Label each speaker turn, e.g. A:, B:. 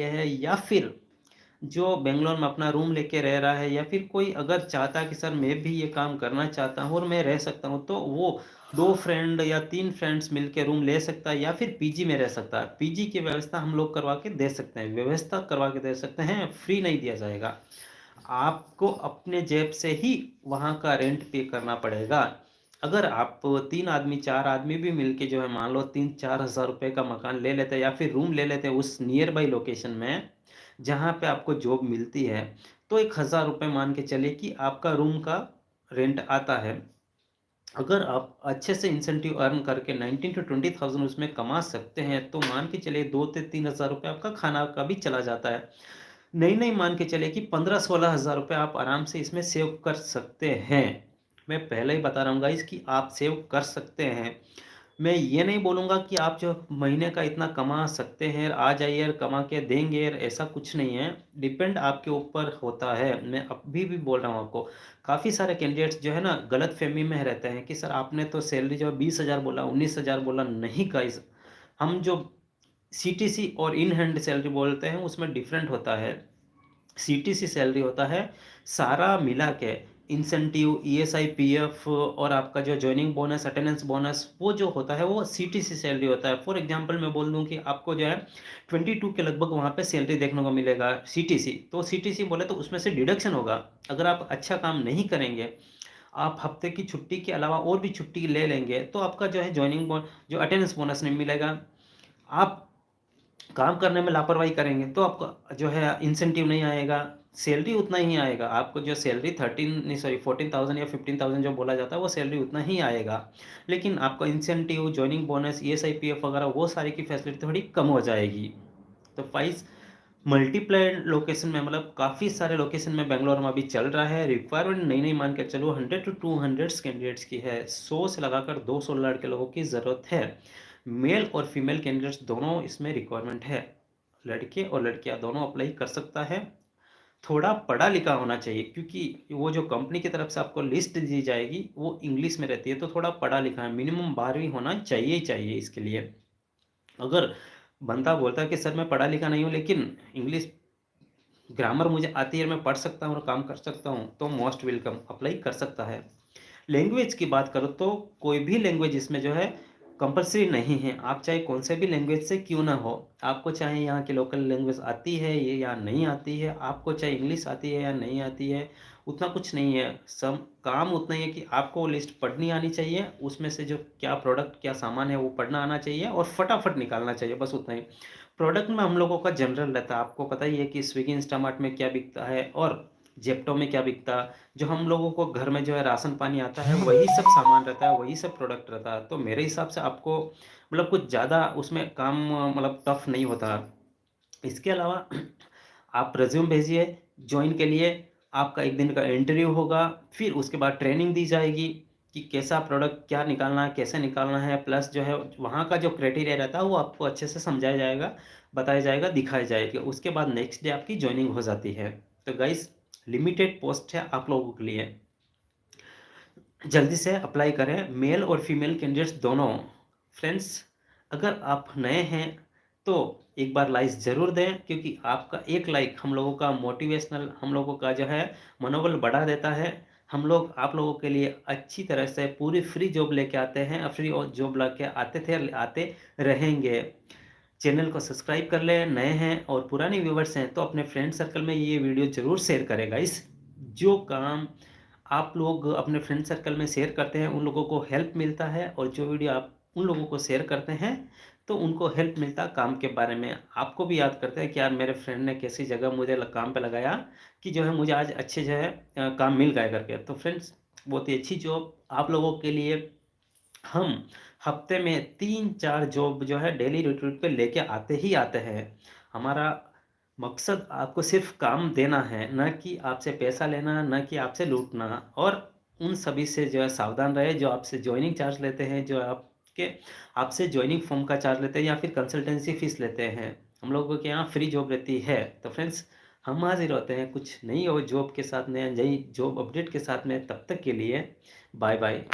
A: है, या फिर जो बेंगलोर में अपना रूम लेके रह रहा है, या फिर कोई अगर चाहता है कि सर मैं भी ये काम करना चाहता हूँ और मैं रह सकता हूँ, तो वो 2 फ्रेंड या 3 फ्रेंड्स मिलके रूम ले सकता है, या फिर पीजी में रह सकता है। पीजी की व्यवस्था हम लोग करवा के दे सकते हैं, व्यवस्था करवा के दे सकते हैं, फ्री नहीं दिया जाएगा। आपको अपने जेब से ही वहाँ का रेंट पे करना पड़ेगा। अगर आप 3 आदमी 4 आदमी भी मिलके जो है मान लो 3-4 हज़ार रुपये का मकान ले लेते हैं, या फिर रूम ले लेते हैं उस नियर बाई लोकेशन में जहाँ पे आपको जॉब मिलती है, तो 1,000 रुपये मान के चलिए कि आपका रूम का रेंट आता है। अगर आप अच्छे से इंसेंटिव अर्न करके 19 टू 20,000 उसमें कमा सकते हैं, तो मान के चलिए 2 से 3 हज़ार रुपये आपका खाना का भी चला जाता है। नहीं नहीं, मान के चलिए कि 15-16 हज़ार रुपये आप आराम से इसमें सेव कर सकते हैं। मैं पहले ही बता रहा हूँ गाइस कि आप सेव कर सकते हैं। मैं ये नहीं बोलूँगा कि आप जो महीने का इतना कमा सकते हैं, आ जाइए और कमा के देंगे, ऐसा कुछ नहीं है। डिपेंड आपके ऊपर होता है। मैं अभी भी बोल रहा हूँ आपको, काफ़ी सारे कैंडिडेट्स जो है ना गलतफ़हमी में रहते हैं कि सर आपने तो सैलरी जो 20,000 बोला, 19,000 बोला। नहीं गाइस, हम जो सीटीसी और इन हैंड सैलरी बोलते हैं उसमें डिफरेंट होता है। सीटीसी सैलरी होता है सारा मिला के, इंसेंटिव, ईएसआई, पीएफ और आपका जो जॉइनिंग बोनस, अटेंडेंस बोनस, वो जो होता है वो सीटीसी सैलरी होता है। फॉर एग्जांपल मैं बोल दूं कि आपको जो है 22 के लगभग वहाँ पे सैलरी देखने को मिलेगा सीटीसी। तो सीटीसी बोले तो उसमें से डिडक्शन होगा। अगर आप अच्छा काम नहीं करेंगे, आप हफ्ते की छुट्टी के अलावा और भी छुट्टी ले लेंगे, तो आपका जो है जॉइनिंग जो अटेंडेंस बोनस नहीं मिलेगा। आप काम करने में लापरवाही करेंगे तो आपका जो है इंसेंटिव नहीं आएगा, सैलरी उतना ही आएगा। आपको जो सैलरी 13 नहीं सॉरी 14,000 या 15,000 जो बोला जाता है वो सैलरी उतना ही आएगा, लेकिन आपका incentive, joining bonus, ESI, PF वगैरह वो सारी की फैसिलिटी थोड़ी कम हो जाएगी। तो फाइस मल्टीप्लाइड लोकेशन में, मतलब काफ़ी सारे लोकेशन में बेंगलोर में अभी चल रहा है। रिक्वायरमेंट नई नई मान के चलो 100 टू 200 कैंडिडेट्स की है। 100 से लगाकर 200 लड़के लोगों की ज़रूरत है। मेल और फीमेल कैंडिडेट्स दोनों इसमें रिक्वायरमेंट है। लड़के और लड़कियां दोनों अप्लाई कर सकता है। थोड़ा पढ़ा लिखा होना चाहिए, क्योंकि वो जो कंपनी की तरफ से आपको लिस्ट दी जाएगी वो इंग्लिश में रहती है, तो थोड़ा पढ़ा लिखा है, मिनिमम 12वीं होना चाहिए ही चाहिए इसके लिए। अगर बंदा बोलता है कि सर मैं पढ़ा लिखा नहीं हूँ लेकिन इंग्लिश ग्रामर मुझे आती है, मैं पढ़ सकता हूँ और काम कर सकता हूँ, तो मोस्ट वेलकम अप्लाई कर सकता है। लैंग्वेज की बात करो तो कोई भी लैंग्वेज इसमें जो है कंपलसरी नहीं है। आप चाहे कौन से भी लैंग्वेज से क्यों ना हो, आपको चाहे यहाँ की लोकल लैंग्वेज आती है ये या नहीं आती है, आपको चाहे इंग्लिश आती है या नहीं आती है, उतना कुछ नहीं है। सब काम उतना ही है कि आपको लिस्ट पढ़नी आनी चाहिए, उसमें से जो क्या प्रोडक्ट क्या सामान है वो पढ़ना आना चाहिए और फटाफट निकालना चाहिए, बस उतना ही। प्रोडक्ट में हम लोगों का जनरल रहता है, आपको पता ही है कि स्विगी इंस्टामार्ट में क्या बिकता है और जेप्टो में क्या बिकता है। जो हम लोगों को घर में जो है राशन पानी आता है वही सब सामान रहता है, वही सब प्रोडक्ट रहता है। तो मेरे हिसाब से आपको मतलब कुछ ज़्यादा उसमें काम मतलब टफ नहीं होता। इसके अलावा आप रिज्यूम भेजिए ज्वाइन के लिए। आपका एक दिन का इंटरव्यू होगा, फिर उसके बाद ट्रेनिंग दी जाएगी कि कैसा प्रोडक्ट क्या निकालना है, कैसे निकालना है। प्लस जो है वहाँ का जो क्राइटेरिया रहता है वो आपको अच्छे से समझाया जाएगा, बताया जाएगा, दिखाया जाएगा। उसके बाद नेक्स्ट डे आपकी ज्वाइनिंग हो जाती है। तो गाइस, लिमिटेड पोस्ट है आप लोगों के लिए, जल्दी से अप्लाई करें, मेल और फीमेल कैंडिडेट्स दोनों। फ्रेंड्स, अगर आप नए हैं तो एक बार लाइक ज़रूर दें, क्योंकि आपका एक लाइक हम लोगों का मोटिवेशनल, हम लोगों का जो है मनोबल बढ़ा देता है। हम लोग आप लोगों के लिए अच्छी तरह से पूरी फ्री जॉब लेके आते हैं, फ्री और जॉब लेके आते थे, आते रहेंगे। चैनल को सब्सक्राइब कर लें, नए हैं और पुराने व्यूवर्स हैं तो अपने फ्रेंड सर्कल में ये वीडियो ज़रूर शेयर करेगा। इस जो काम आप लोग अपने फ्रेंड सर्कल में शेयर करते हैं उन लोगों को हेल्प मिलता है, और जो वीडियो आप उन लोगों को शेयर करते हैं तो उनको हेल्प मिलता है काम के बारे में। आपको भी याद करते हैं कि यार मेरे फ्रेंड ने कैसी जगह मुझे काम पे लगाया कि जो है मुझे आज अच्छे जो है काम मिल गया करके। तो फ्रेंड्स, बहुत ही अच्छी जॉब आप लोगों के लिए हम हफ्ते में 3-4 जॉब जो है डेली रूटीन पे लेके आते ही आते हैं। हमारा मकसद आपको सिर्फ काम देना है, न कि आपसे पैसा लेना, न कि आपसे लूटना। और उन सभी से जो है सावधान रहे जो आपसे ज्वाइनिंग चार्ज लेते हैं, जो आपके आपसे ज्वाइनिंग फॉर्म का चार्ज लेते हैं या फिर कंसल्टेंसी फीस लेते हैं। हम लोगों के यहाँ फ्री जॉब रहती है। तो फ्रेंड्स, हम हाजिर होते हैं कुछ नई और जॉब के साथ, नई जॉब अपडेट के साथ में। तब तक के लिए बाय बाय।